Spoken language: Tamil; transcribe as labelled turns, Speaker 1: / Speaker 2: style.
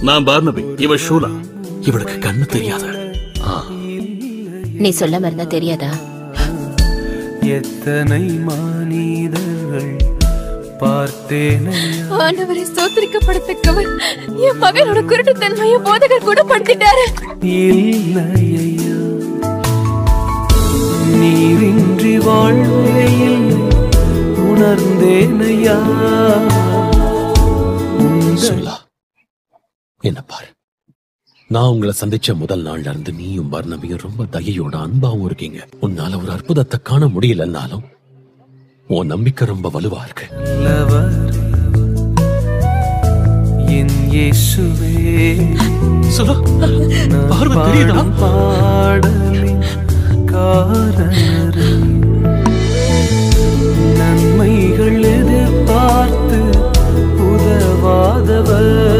Speaker 1: நான் பார்னபி, இவ ஷூலா. இவளுக்கு கண்ணு தெரியாத.
Speaker 2: நீ சொல்ல மறந்தா தெரியாதா?
Speaker 3: எத்தனை மனிதர்கள் பார்த்தேனே.
Speaker 4: ஆண்டவரை ஸ்தோத்திரிக்கப்படத்தக்கவர். என் மகனோட குருட்டுத்தன்மையை போதகர் கூட படுத்திட்டாரு.
Speaker 3: இல்லையா நீரின்றி வாழ்வையில் உணர்ந்தேனையா.
Speaker 5: என்ன பாரு, நான் உங்களை சந்திச்ச முதல் நாள்ல இருந்து நீயும் பர்னபியும் ரொம்ப தயையோட அன்பாவும் இருக்கீங்க. உன்னால ஒரு அற்புதத்தை காண முடியலன்னாலும் உன் நம்பிக்கை ரொம்ப வலுவா இருக்கு.
Speaker 3: என் இயேசுவே பாடலின் காரணரே, நன்மைகள் எதிர்பார்த்து உதவாதவர்